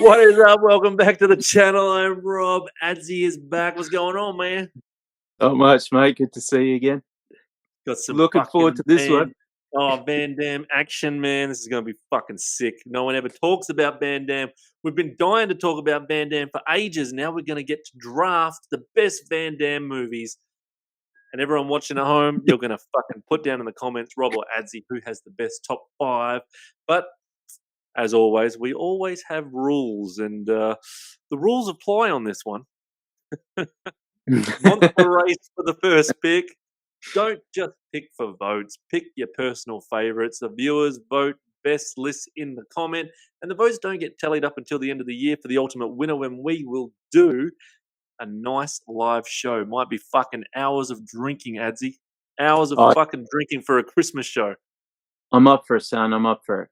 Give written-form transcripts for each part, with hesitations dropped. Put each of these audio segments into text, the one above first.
What is up? Welcome back to the channel. I'm Rob. Adsey is back. What's going on, man? Not much, mate. Good to see you again. Got some Looking forward to this one. Van Damme action, man. This is going to be fucking sick. No one ever talks about Van Damme. We've been dying to talk about Van Damme for ages. Now we're going to get to draft the best Van Damme movies. And everyone watching at home, you're going to fucking put down in the comments, Rob or Adsey, who has the best top 5. But as always, we always have rules, and the rules apply on this one. Monster race for the first pick. Don't just pick for votes. Pick your personal favorites. The viewers vote best list in the comment, and the votes don't get tallied up until the end of the year for the ultimate winner, when we will do a nice live show. Might be fucking hours of drinking, Adsey. Hours of fucking drinking for a Christmas show. I'm up for it, son. I'm up for it.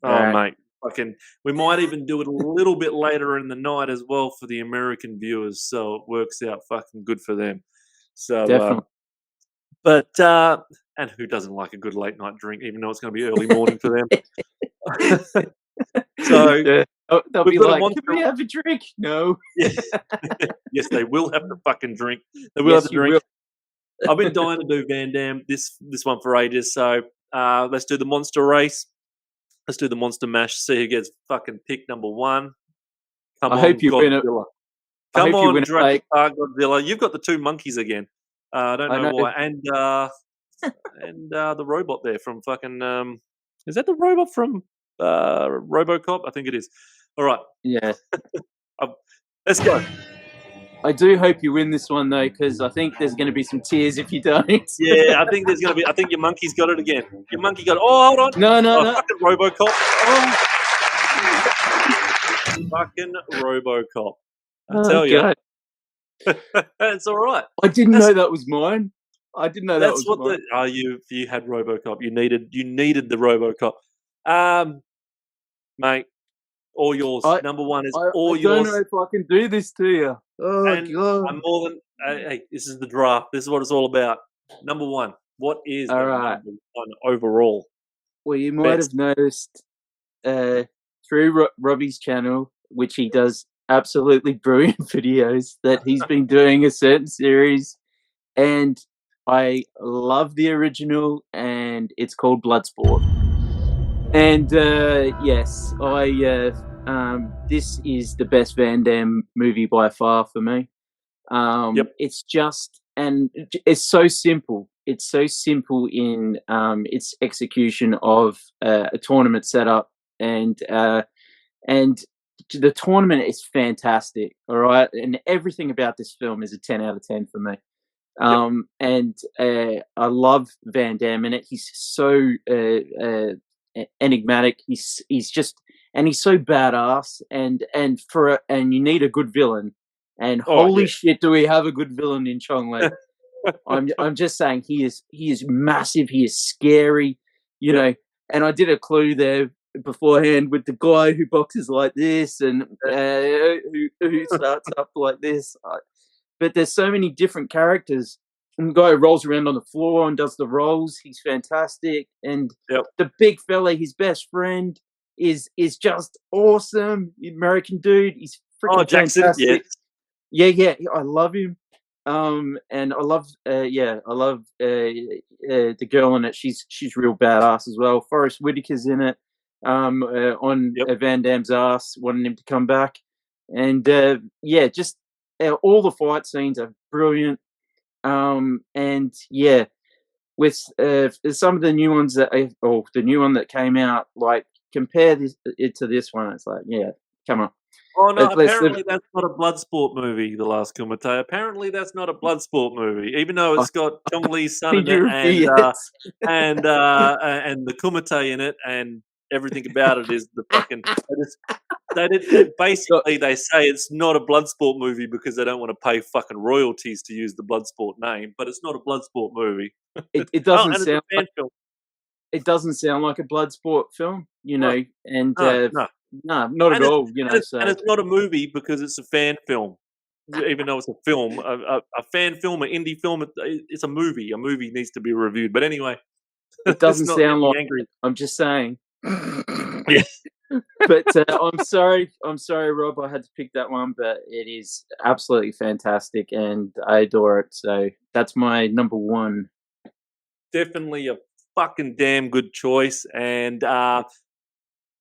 Mate, fucking, we might even do it a little bit later in the night as well for the American viewers, so it works out fucking good for them. So, definitely. And who doesn't like a good late night drink, even though it's going to be early morning for them? So yeah. They'll be like, "Can we have a drink?" No. Yes, they will have to fucking drink. They will have to drink. I've been dying to do Van Damme this one for ages. So let's do the monster race. Let's do the monster mash. See who gets fucking pick number 1. Come on, hope you win it. Come on, Jurassic Park Godzilla. You've got the 2 monkeys again. I don't know why. And the robot there from fucking is that the robot from RoboCop? I think it is. All right. Yeah. Let's go. I do hope you win this one though, because I think there's going to be some tears if you don't. Yeah, I think there's going to be. I think your monkey's got it again. Your monkey got it. Oh, hold on. No. Fucking RoboCop. Oh. Fucking RoboCop. I tell you. It's all right. I didn't know that was mine. I didn't know that was mine. You had RoboCop. You needed the RoboCop. Mate, all yours. Number 1 is all yours. I don't know if I can do this to you. Oh, God. I'm more than... hey, this is the draft. This is what it's all about. Number 1. What is number 1 overall? Well, you might have noticed through Robbie's channel, which he does absolutely brilliant videos, that he's been doing a certain series, and I love the original, and it's called Bloodsport. And yes, this is the best Van Damme movie by far for me. It's just, and it's so simple. It's so simple in its execution of a tournament setup, and the tournament is fantastic. All right, and everything about this film is a 10 out of 10 for me. And I love Van Damme in it. He's so enigmatic. He's just, and he's so badass. And you need a good villain. And holy shit, do we have a good villain in Chong Li? I'm just saying, he is massive. He is scary, you know. And I did a clue there beforehand with the guy who boxes like this, and who starts up like this. But there's so many different characters. And the guy who rolls around on the floor and does the rolls, he's fantastic. And the big fella, his best friend, is just awesome. The American dude, he's freaking fantastic. Yeah, I love him. And I love the girl in it. She's real badass as well. Forrest Whitaker's in it. On Van Damme's ass, wanting him to come back. And just all the fight scenes are brilliant. And yeah, with some of the new ones the new one that came out, like, compare it to this one, it's like, yeah, come on. Oh no! Apparently that's not a Bloodsport movie. The Last Kumite. Apparently that's not a Bloodsport movie, even though it's got Chong Li's son in it, and the Kumite in it, and everything about it is the fucking. Basically, they say it's not a Bloodsport movie because they don't want to pay fucking royalties to use the Bloodsport name, but it's not a Bloodsport movie. It doesn't sound. It doesn't sound like a Bloodsport film, you know, and no, not at all, you know. And it's not a movie because it's a fan film, even though it's a film, a fan film, an indie film. It's a movie. A movie needs to be reviewed. But anyway, it doesn't sound like. Angry. I'm just saying. But I'm sorry, Rob. I had to pick that one, but it is absolutely fantastic, and I adore it. So that's my number one. Definitely a fucking damn good choice. And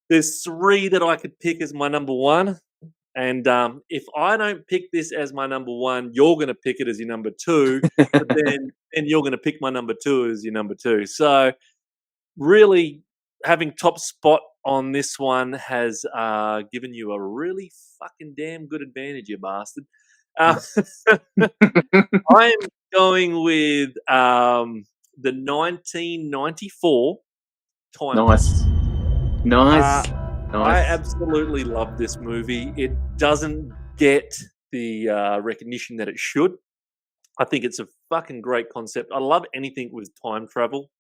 there's three that I could pick as my number one. And if I don't pick this as my number one, you're going to pick it as your number two. But then you're going to pick my number two as your number two. So really, having top spot on this one has given you a really fucking damn good advantage, you bastard. I am going with the 1994 Time Cop. Nice, nice, I nice. absolutely love this movie. It doesn't get the recognition that it should. I think it's a fucking great concept. I love anything with time travel.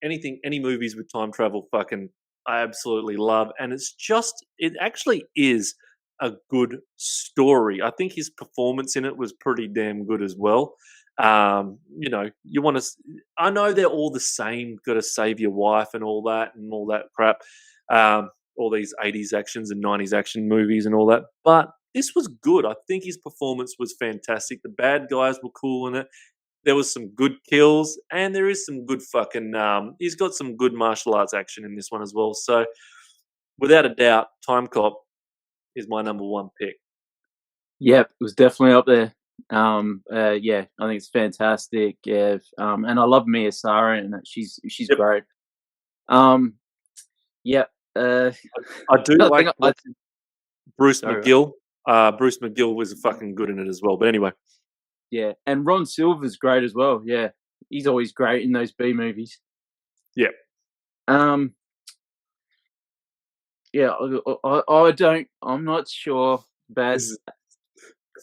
Any movies with time travel, fucking, I absolutely love. And it actually is a good story. I think his performance in it was pretty damn good as well. You want to, I know they're all the same, got to save your wife and all that crap. All these 80s actions and 90s action movies and all that. But this was good. I think his performance was fantastic. The bad guys were cool in it. There was some good kills, and there is some good fucking. He's got some good martial arts action in this one as well. So, without a doubt, Time Cop is my number one pick. Yep, it was definitely up there. Yeah, I think it's fantastic. Yeah, and I love Mia Sara in it. She's Yep. great. Yeah. I do like Bruce Sorry. McGill. Bruce McGill was fucking good in it as well. But anyway, Yeah, and Ron Silver's great as well. Yeah, he's always great in those B movies. yeah, Yeah, I don't. I'm not sure, but this is,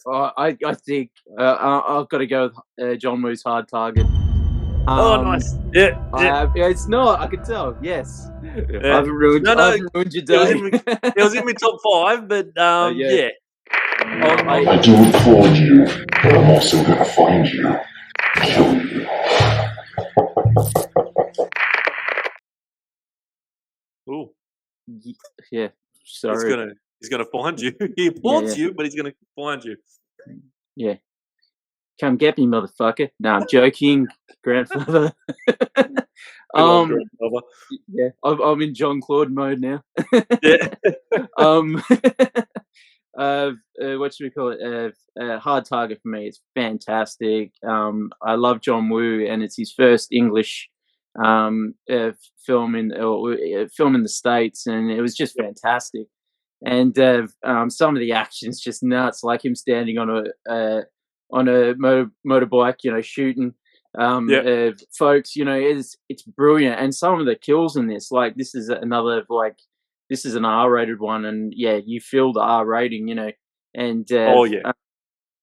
I think I've got to go with John Woo's Hard Target. nice. Yeah. It's not. I can tell. Yes, Yeah. I haven't ruined. No, I haven't ruined your day. It was in my top five, but yeah. I do applaud you, but I'm also gonna find you, kill you. Ooh, Yeah, sorry. he's gonna find you. He applauds you, but he's gonna find you. Yeah, come get me, motherfucker. No, I'm joking, grandfather. Grandfather. Yeah, I'm in Jean-Claude mode now. Yeah. What should we call it? Hard Target for me. It's fantastic. I love John Woo, and it's his first English film in the States, and it was just fantastic. And some of the action's just nuts, like him standing on a motorbike, shooting folks. It's brilliant, and some of the kills in this, like this is an R-rated one, and yeah, you feel the R rating, and Oh yeah.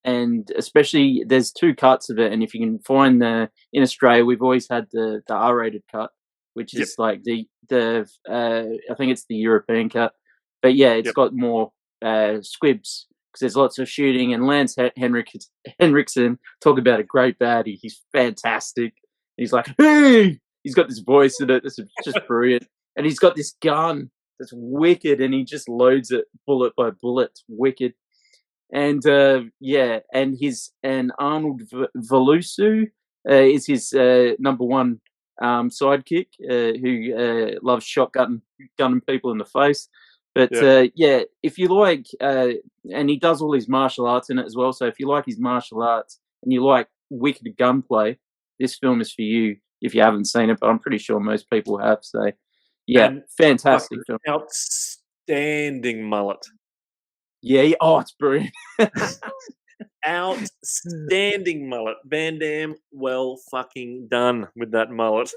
And especially there's two cuts of it, and if you can find in Australia, we've always had the R-rated cut, which is like the I think it's the European cut, but yeah, it's got more squibs because there's lots of shooting, and Lance Henriksen, talk about a great baddie, he's fantastic. He's like, hey, he's got this voice in it, it's just brilliant, and he's got this gun that's wicked, and he just loads it bullet by bullet. It's wicked. And and Arnold Velusu is his number one sidekick, who loves gunning people in the face. But if you like, and he does all his martial arts in it as well. So if you like his martial arts and you like wicked gunplay, this film is for you. If you haven't seen it, but I'm pretty sure most people have. So yeah, and fantastic film. Outstanding mullet. Yeah. Oh, it's brilliant. Outstanding mullet. Van Damme, well fucking done with that mullet.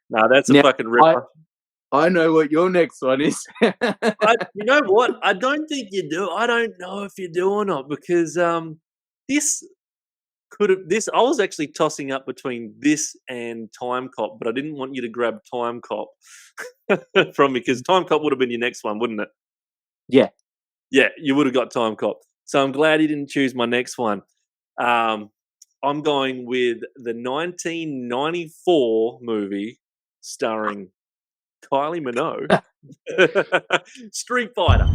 No, that's a fucking ripper. I know what your next one is. You know what? I don't think you do. I don't know if you do or not, because this could have. I was actually tossing up between this and Time Cop, but I didn't want you to grab Time Cop from me, because Time Cop would have been your next one, wouldn't it? Yeah. Yeah, you would have got Time Cop. So I'm glad you didn't choose my next one. I'm going with the 1994 movie starring Kylie Minogue. Street Fighter.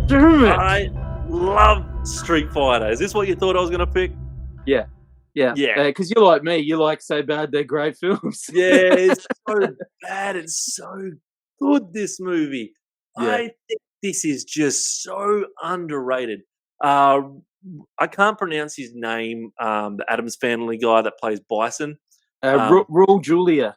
Damn it. I love Street Fighter. Is this what you thought I was going to pick? Yeah. Because you're like me. You like So Bad They're Great films. Yeah, it's so bad. It's so good, this movie. Yeah. I think this is just so underrated. I can't pronounce his name, the Addams Family guy that plays Bison. Raul Julia.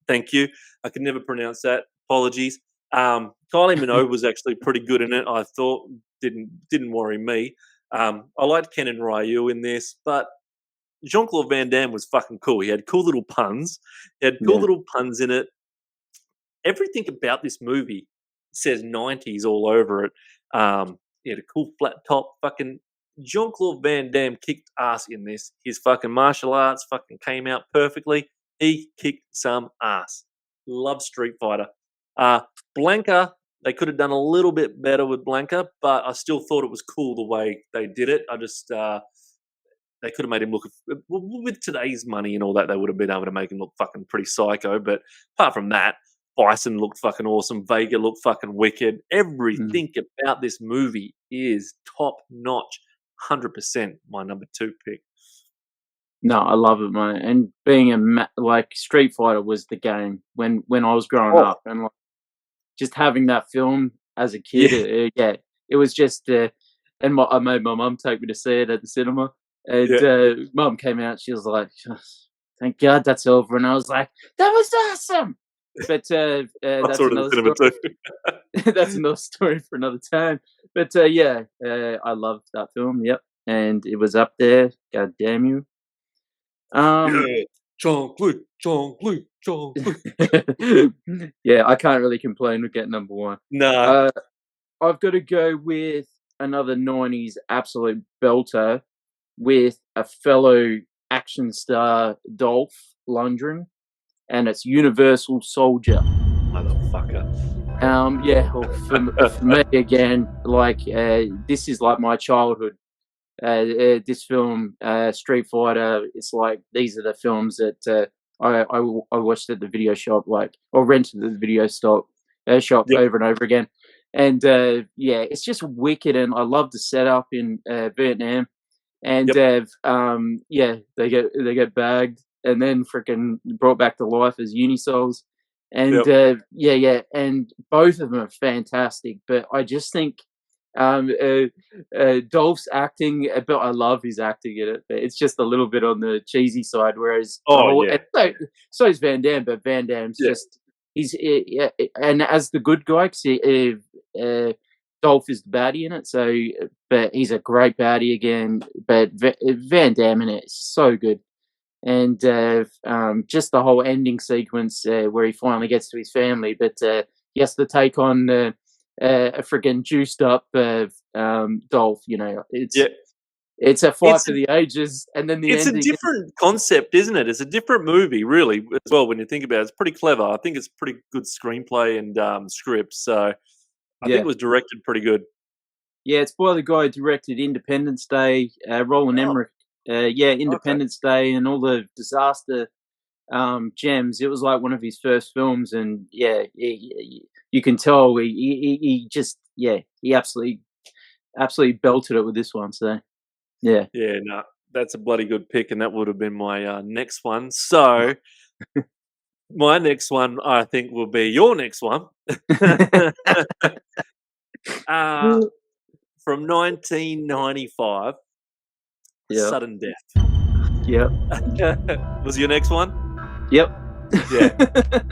Thank you. I can never pronounce that. Apologies. Kylie Minogue was actually pretty good in it. I thought didn't worry me. I liked Ken and Ryu in this, but Jean-Claude Van Damme was fucking cool. He had cool little puns. He had cool little puns in it. Everything about this movie says 90s all over it. He had a cool flat top. Fucking Jean-Claude Van Damme kicked ass in this. His fucking martial arts fucking came out perfectly. He kicked some ass. Love Street Fighter. Blanca, they could have done a little bit better with Blanca, but I still thought it was cool the way they did it. I just, they could have made him look, with today's money and all that, they would have been able to make him look fucking pretty psycho. But apart from that, Bison looked fucking awesome. Vega looked fucking wicked. Everything about this movie is top notch. 100% my number 2 pick. No, I love it, man. And being like Street Fighter was the game when I was growing up, and like just having that film as a kid, it was just. And I made my mum take me to see it at the cinema, and mum came out. She was like, "Thank God that's over," and I was like, "That was awesome." But that's another story. That's another story for another time. But I loved that film. Yep, and it was up there. God damn you. Jean-Claude. Yeah, I can't really complain with getting number 1. No. I've got to go with another 90s absolute belter with a fellow action star, Dolph Lundgren, and it's Universal Soldier. Motherfucker. For me again, like this is like my childhood. This film, Street Fighter, it's like these are the films that I watched at the video shop, or rented at the video shop over and over again. And it's just wicked, and I love the setup in Vietnam. And they get bagged and then freaking brought back to life as Unisouls. And and both of them are fantastic. But I just think Dolph's acting, but I love his acting in it. But it's just a little bit on the cheesy side, whereas so is Van Damme, but Van Damme's just and as the good guy, 'cause Dolph is the baddie in it. So, but he's a great baddie again. But Van Damme in it is so good. And just the whole ending sequence where he finally gets to his family, but he has to take on a freaking juiced up Dolph. You know, it's a fight for the ages, and then it's a different concept, isn't it? It's a different movie, really, as well. When you think about it, it's pretty clever. I think it's pretty good screenplay and script. So I think it was directed pretty good. Yeah, it's by the guy who directed Independence Day, Roland Emmerich. Independence Day and all the disaster gems. It was like one of his first films, and you can tell he absolutely belted it with this one. So no, that's a bloody good pick, and that would have been my next one. So my next one, I think, will be your next one. From 1995. Sudden Death. Yep. Was your next one? Yep. Yeah.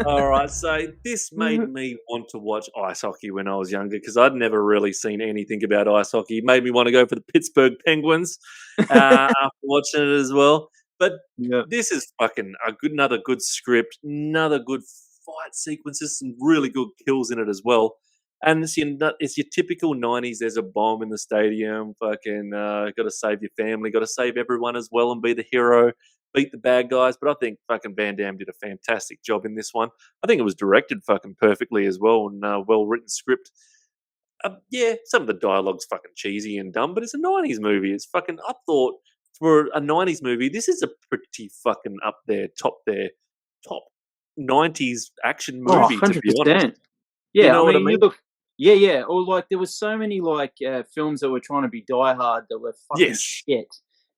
All right. So this made me want to watch ice hockey when I was younger, because I'd never really seen anything about ice hockey. It made me want to go for the Pittsburgh Penguins after watching it as well. But this is fucking another good script, another good fight sequences, some really good kills in it as well. And it's your typical 90s. There's a bomb in the stadium. Fucking got to save your family. Got to save everyone as well and be the hero. Beat the bad guys. But I think fucking Van Damme did a fantastic job in this one. I think it was directed fucking perfectly as well, and well-written script. Some of the dialogue's fucking cheesy and dumb, but it's a 90s movie. It's fucking, I thought, for a 90s movie, this is a pretty fucking up there, top 90s action Oh, movie, to be honest. 100%. Yeah, know I what I mean, you mean? look. Yeah, yeah. Or like, there was so many like films that were trying to be Die Hard that were fucking Yes. shit.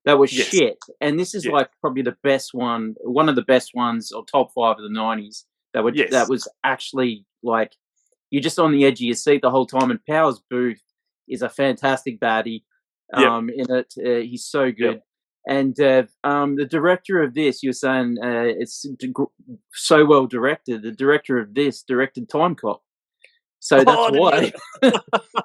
That were Yes. shit, and this is Yes. like probably the best one of the best ones, or top 5 of the 90s that Yes. was actually like, you're just on the edge of your seat the whole time. And Powers Booth is a fantastic baddie. Yep. In it, he's so good. Yep. And the director of this, you're saying it's so well directed. The director of this directed Time Cop, so that's I didn't why. know-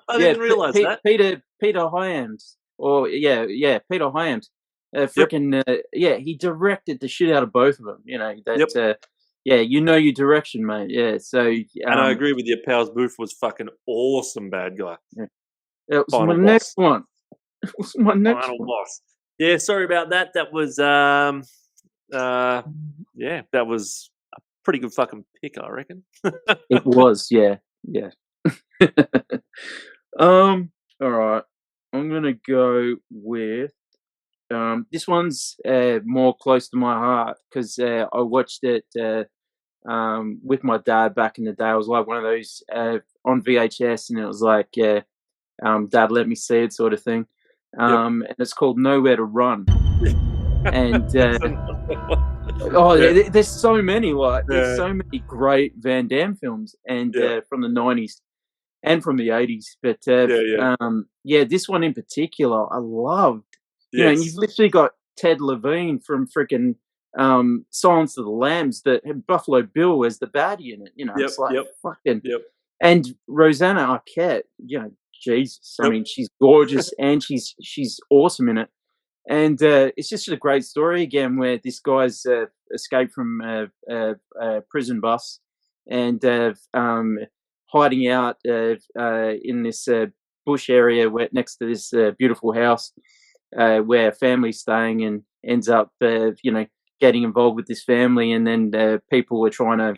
I Yeah, didn't realize that. Peter Hyams, or Peter Hyams. Freaking yeah, he directed the shit out of both of them. You know that. Yep. Yeah, you know your direction, mate. Yeah, so And I agree with you. Powers Booth was fucking awesome bad guy. yeah. That was Final my boss. next one. It was my next Final one. boss. Yeah, sorry about that. That was yeah, that was a pretty good fucking pick, I reckon. It was, yeah. All right. I'm gonna go with this one's more close to my heart because I watched it with my dad back in the day. I was like one of those on VHS, and it was like, Dad, let me see it, sort of thing. And it's called Nowhere to Run. And there's so many, like there's so many great Van Damme films, and from the 90s and from the 80s. But this one in particular, I loved. You know, and you've literally got Ted Levine from freaking Silence of the Lambs, that had Buffalo Bill as the baddie in it. You know, it's like fucking. And Rosanna Arquette, you know, Jesus, I mean, she's gorgeous and she's awesome in it. And it's just a great story again, where this guy's escaped from a prison bus and hiding out in this bush area next to this beautiful house where a family's staying, and ends up, getting involved with this family, and then people were trying to,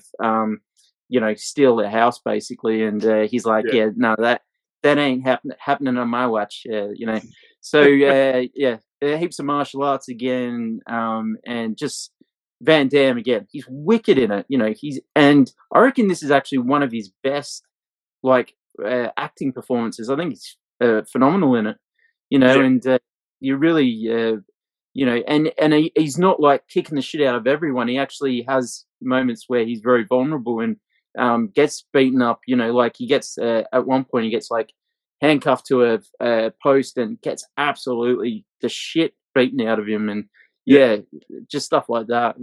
steal their house basically. And he's like, no, that ain't happening on my watch, So heaps of martial arts again, and just Van Damme again. He's wicked in it, and I reckon this is actually one of his best, acting performances. I think he's phenomenal in it, and you really, and he's not like kicking the shit out of everyone. He actually has moments where he's very vulnerable and gets beaten up. Like he gets at one point he gets like handcuffed to a post and gets absolutely the shit beaten out of him, and just stuff like that.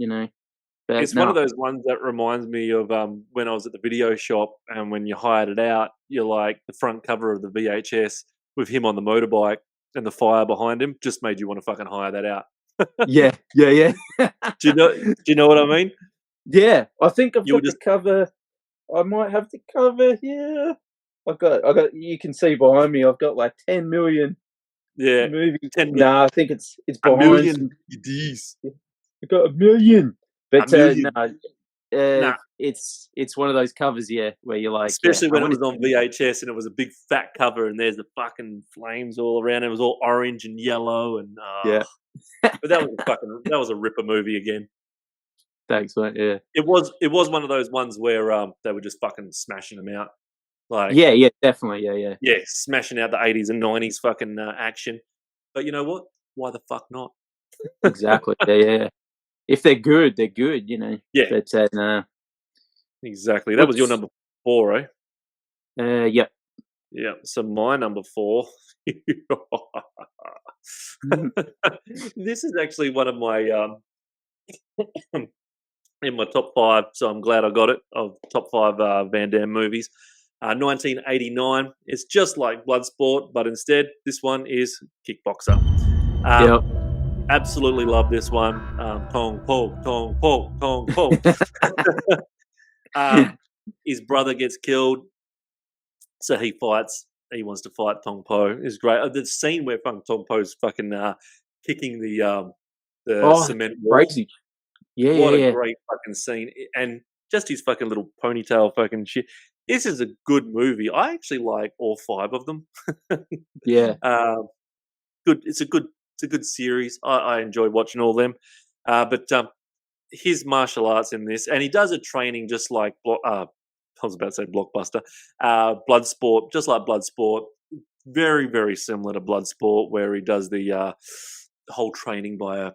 But it's one of those ones that reminds me of when I was at the video shop, and when you hired it out, you're like, the front cover of the VHS with him on the motorbike and the fire behind him just made you want to fucking hire that out. yeah. Do you know what I mean? Yeah, I think I've got the cover. I might have the cover here. I've got. You can see behind me. I've got like 10 million. Yeah, movies. 10 million. No, I think it's behind. 1 million CDs. I've got 1 million. But 1 million. It's one of those covers, where you're like, especially when it was on VHS and it was a big fat cover, and there's the fucking flames all around. It was all orange and yellow, and but that was a ripper movie again. Thanks, mate. Yeah, it was one of those ones where they were just fucking smashing them out. Like definitely, smashing out the 80s and 90s fucking action. But you know what? Why the fuck not? Exactly. Yeah. If they're good, they're good. Yeah. But nah. Exactly. That was your number 4, eh? Yep. Yeah. So my number 4. This is actually one of my in my top 5. So I'm glad I got it, of top 5 Van Damme movies. 1989. It's just like Bloodsport, but instead this one is Kickboxer. Absolutely love this one. Tong po, tong po, tong po. His brother gets killed, so he fights. He wants to fight Tong Po. It's great. The scene where Tong Po's fucking kicking the cement wall. Crazy. Yeah, what a great fucking scene, and just his fucking little ponytail fucking shit. This is a good movie. I actually like all 5 of them. Good. It's a good series. I enjoy watching all of them. But his martial arts in this, and he does a training just like I was about to say Blockbuster, Bloodsport, just like Bloodsport. Very, very similar to Bloodsport, where he does the whole training by a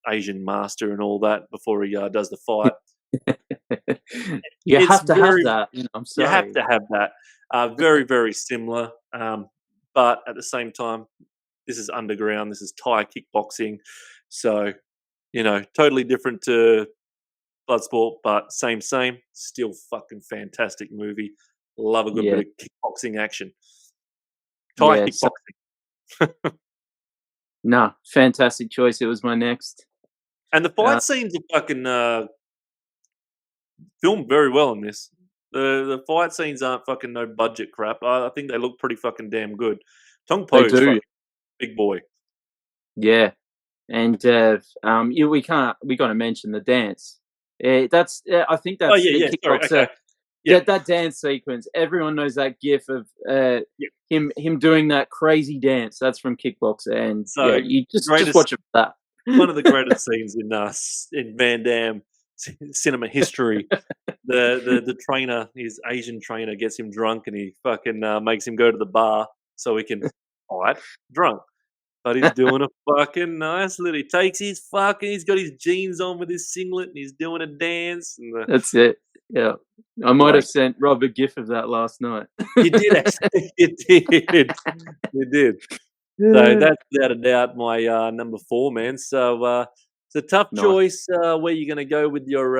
Asian master and all that before he does the fight. You It's have to have very, that. I'm you have sorry. to have that. Very, very similar, but at the same time, this is underground. This is Thai kickboxing, so totally different to Bloodsport, but same. Still fucking fantastic movie. Love a good Yeah, bit of kickboxing action. Thai yeah. So, kickboxing. no, fantastic choice. It was my next. And the fight scenes are fucking filmed very well in this. The fight scenes aren't fucking no budget crap. I think they look pretty fucking damn good. Tong They Po's do. fucking big boy. Yeah, and we got to mention the dance. That's I think Oh that's yeah, the yeah. Sorry, kickboxer. okay. Yeah, That dance sequence. Everyone knows that gif of yeah. him doing that crazy dance. That's from Kickboxer, and So you just greatest, watch it for that. one of the greatest scenes in Van Damme cinema history. The trainer, his Asian trainer, gets him drunk and he fucking makes him go to the bar so he can fight drunk. But he's doing a fucking nice little. He takes his fucking. He's got his jeans on with his singlet and he's doing a dance. And That's it. Yeah, I might have great. sent Rob a gif of that last night. You did actually. You did. You did. So that's without a doubt my number 4, man. So it's a tough Nice. choice where you're going to go with your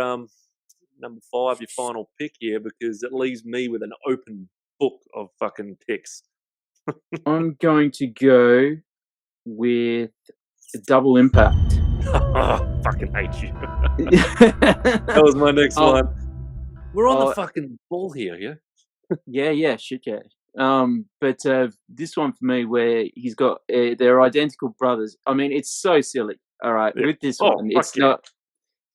number 5, your final pick here, because it leaves me with an open book of fucking picks. I'm going to go with Double Impact. Oh, fucking hate you. That was my next one. We're on the fucking ball here, yeah? Yeah, shit, yeah. But this one for me, where he's got they're identical brothers. I mean, it's so silly. All right, Yeah. with this Oh, one, fuck it's yeah. not.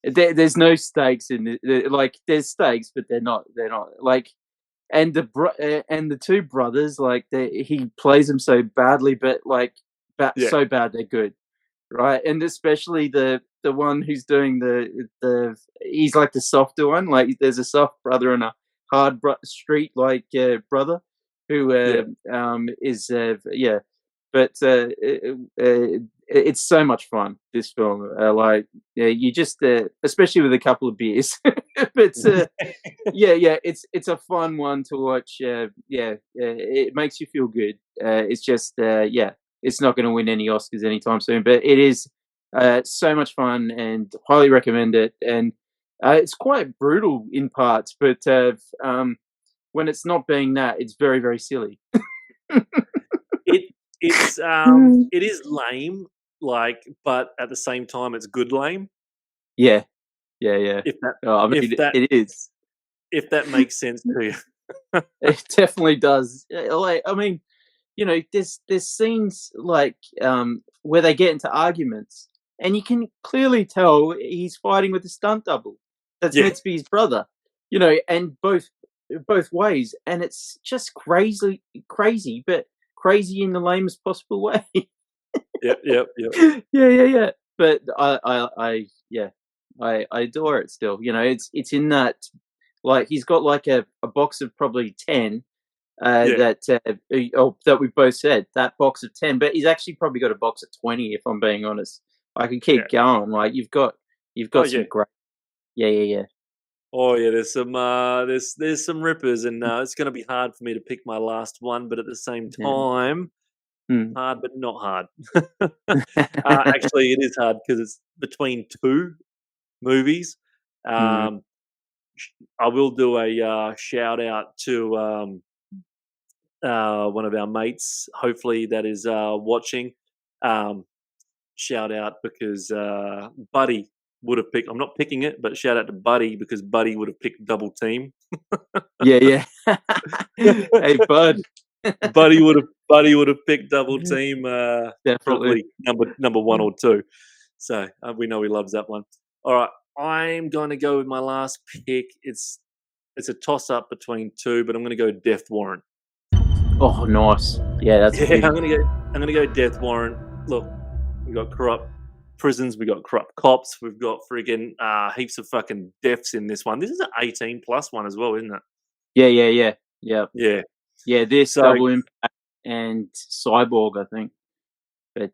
There's no stakes in it. Like, there's stakes, but they're not. They're not like. And the two brothers, like, he plays them so badly, but like, Yeah. so bad they're good, right? And especially the one who's doing the he's like the softer one. Like, there's a soft brother and a hard street like brother who is yeah. But it's so much fun, this film. Like, yeah, you just especially with a couple of beers. But yeah, it's a fun one to watch. It makes you feel good. It's just it's not going to win any Oscars anytime soon, but it is so much fun and highly recommend it. And it's quite brutal in parts, but when it's not being that, it's very, very silly. It is lame, like, but at the same time, it's good lame. Yeah. If that, I mean, it is. If that makes sense to you. It definitely does. Like, I mean, there's scenes like where they get into arguments, and you can clearly tell he's fighting with a stunt double that's meant to be his brother. And both ways, and it's just crazy, but crazy in the lamest possible way. Yep. Yeah. But I adore it still. It's in that, like, he's got like a box of probably 10 that we both said, that box of 10, but he's actually probably got a box of 20, if I'm being honest. I can keep going. Like, you've got some great. Yeah. Oh yeah, there's some rippers, and it's going to be hard for me to pick my last one, but at the same time, hard but not hard. Actually, it is hard because it's between 2 movies. I will do a shout out to one of our mates, hopefully that is watching. Shout out because Buddy would have picked. I'm not picking it, but shout out to Buddy because Buddy would have picked Double Team. Yeah. Hey, Bud. Buddy would have picked Double Team. Definitely probably number 1 or 2. So we know he loves that one. All right, I'm going to go with my last pick. It's a toss up between 2, but I'm going to go Death Warrant. Oh, nice. Yeah, that's I'm going to go Death Warrant. Look, we got corrupt prisons, we got corrupt cops, we've got friggin' heaps of fucking deaths in this one. This is an 18 plus one as well, isn't it? Yeah. Yeah. This So Double Impact and Cyborg, I think. But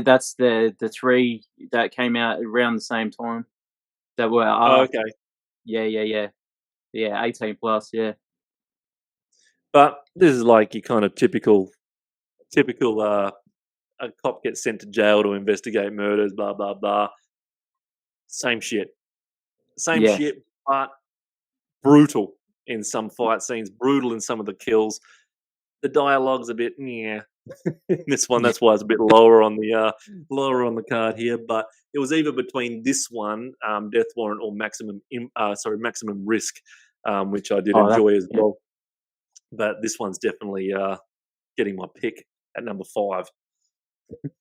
that's the three that came out around the same time that were okay. Yeah, 18 plus, yeah. But this is like your kind of typical a cop gets sent to jail to investigate murders, blah blah blah. Same shit. Same Yeah. shit, but brutal in some fight scenes, brutal in some of the kills. The dialogue's a bit in this one. That's why it's a bit lower on the card here. But it was either between this one, Death Warrant, or Maximum Risk, which I did enjoy as well. But this one's definitely getting my pick at number 5.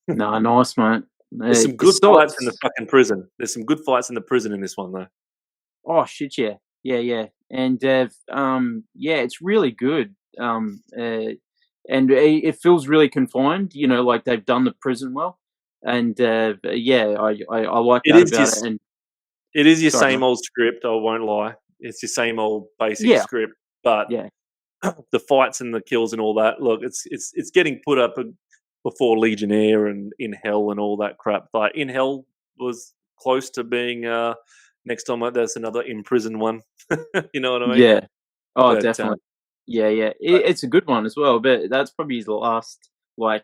No, nice, mate. There's some good fights in the fucking prison. There's some good fights in the prison in this one, though. Oh shit, yeah, and it's really good. And it feels really confined. You know, like they've done the prison well, and I like that about it. And it is your same old script. I won't lie. It's your same old basic script, but the fights and the kills and all that. Look, it's getting put up before Legionnaire and In Hell and all that crap. But In Hell was close to being next time. There's another In Prison one. You know what I mean? Yeah. Oh, but, definitely. It's a good one as well. But that's probably the last, like,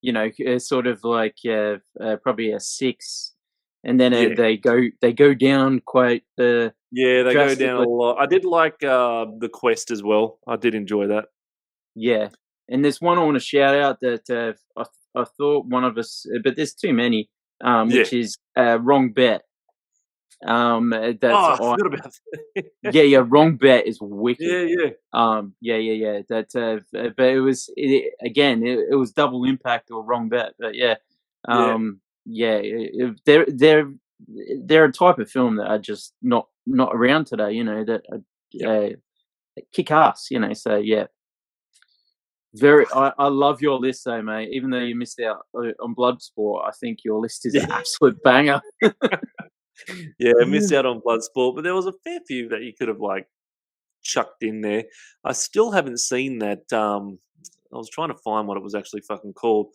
you know, sort of like probably a 6, and then they go down quite. They go down a lot. I did like The Quest as well. I did enjoy that. Yeah. And there's one I want to shout out that I thought one of us, but there's too many, which is Wrong Bet. I forgot about that. Wrong Bet is wicked. Yeah. That, but it was it was Double Impact or Wrong Bet, but they're a type of film that are just not around today. You know, that kick ass. You know, so yeah. I love your list, though, mate. Even though you missed out on Bloodsport, I think your list is an absolute banger. I missed out on Bloodsport, but there was a fair few that you could have like chucked in there. I still haven't seen that. I was trying to find what it was actually fucking called.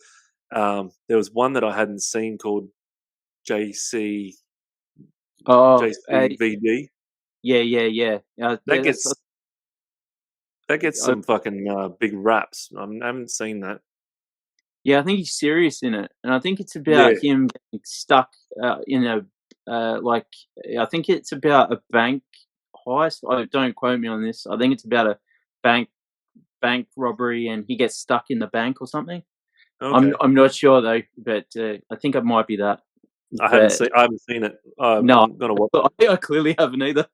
There was one that I hadn't seen called JCVD. Yeah. That gets some fucking big raps. I haven't seen that. Yeah, I think he's serious in it, and I think it's about him getting stuck in a I think it's about a bank heist. Don't quote me on this. I think it's about a bank robbery, and he gets stuck in the bank or something. Okay. I'm not sure though, but I think it might be that. I haven't seen it. No, I'm gonna watch it. I clearly haven't either.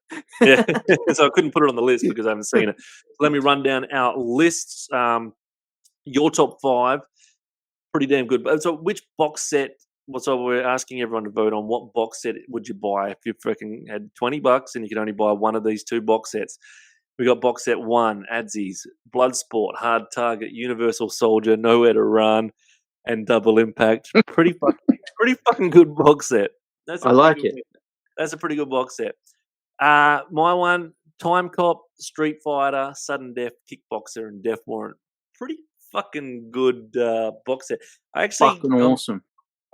So I couldn't put it on the list because I haven't seen it. So let me run down our lists. Your top 5, pretty damn good. So which box set? So we're asking everyone to vote on what box set would you buy if you freaking had $20 and you could only buy one of these 2 box sets. We got box set 1, Adsey's, Bloodsport, Hard Target, Universal Soldier, Nowhere to Run, and Double Impact. Pretty fucking good box set. I like it. That's a pretty good box set. My one, Time Cop, Street Fighter, Sudden Death, Kickboxer, and Death Warrant. Pretty fucking good box set. Awesome.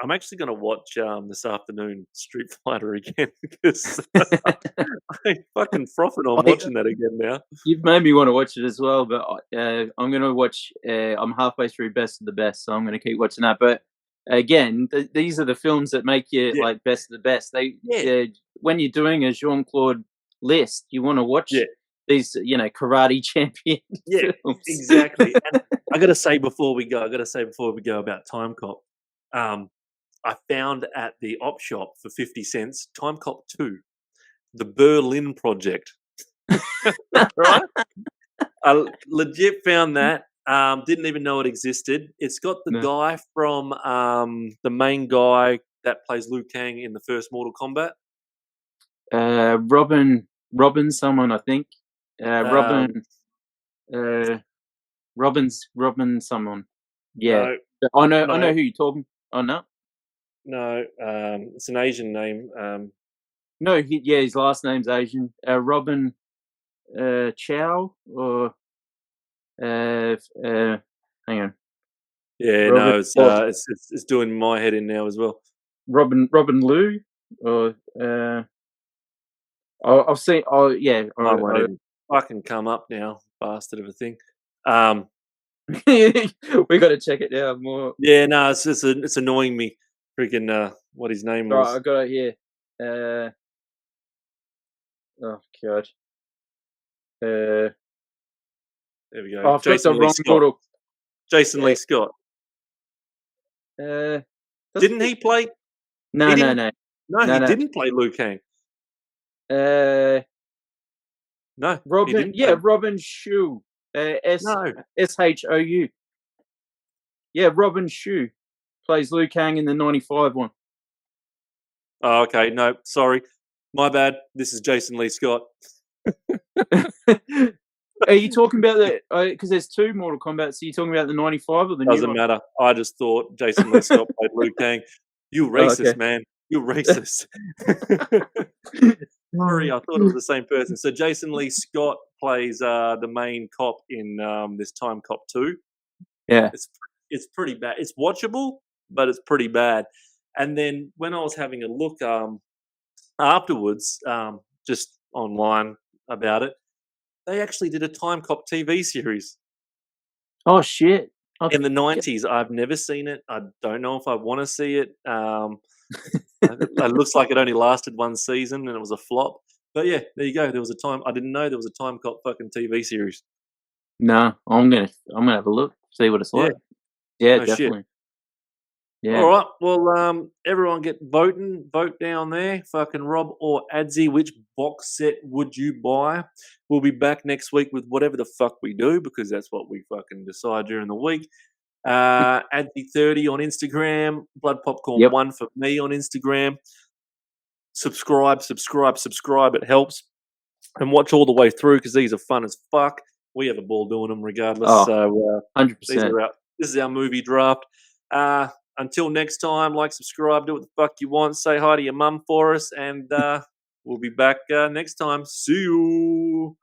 I'm actually going to watch this afternoon Street Fighter again because I'm fucking frothing on watching that again now. You've made me want to watch it as well, but I'm going to watch. I'm halfway through Best of the Best, so I'm going to keep watching that. But again, these are the films that make you like Best of the Best. When you're doing a Jean-Claude list, you want to watch these, you know, karate champion films. Exactly. And I got to say before we go about Time Cop. I found at the op shop for 50 cents, Time Cop 2, the Berlin Project. Right? I legit found that. Didn't even know it existed. It's got the guy from the main guy that plays Liu Kang in the first Mortal Kombat. Robin someone, I think. Robin someone. Yeah. I know who you're talking. Oh no. No, it's an Asian name. No, his last name's Asian. Robin Chow or hang on. Yeah, Robin, no, it's doing my head in now as well. Robin Liu or I'll see. Oh yeah, I won't even fucking come up now, bastard of a thing. we got to check it out more. Yeah, no, it's annoying me. Freaking what his name was. Right, I got it here. Oh god. There we go. Oh, I've got the wrong model. Jason Lee Scott. Didn't he play? No. No, he didn't play Liu Kang. No, Robin. Robin Shu. Shou. Yeah, Robin Shu plays Liu Kang in the 95 one. Oh, okay. No, sorry. My bad. This is Jason Lee Scott. Are you talking about because there's two Mortal Kombat, so you're talking about the 95 or the new one? Doesn't matter. I just thought Jason Lee Scott played Liu Kang. You racist, man. You racist. Sorry, I thought it was the same person. So Jason Lee Scott plays the main cop in this Time Cop 2. Yeah. It's pretty bad. It's watchable, but it's pretty bad. And then when I was having a look afterwards, just online about it, they actually did a Time Cop TV series. Oh, shit. In the 90s. I've never seen it. I don't know if I want to see it. It looks like it only lasted one season and it was a flop. But yeah, there you go. There was a time. I didn't know there was a Time Cop fucking TV series. No, I'm gonna have a look, see what it's like. Yeah, no definitely. Shit. Yeah. All right. Well, everyone get voting. Vote down there. Fucking Rob or Adsey, which box set would you buy? We'll be back next week with whatever the fuck we do because that's what we fucking decide during the week. Adsey30 on Instagram. Blood Popcorn 1 for me on Instagram. Subscribe. It helps. And watch all the way through because these are fun as fuck. We have a ball doing them regardless. Oh, so 100%. This is our movie draft. Until next time, like, subscribe, do what the fuck you want. Say hi to your mum for us, and we'll be back next time. See you.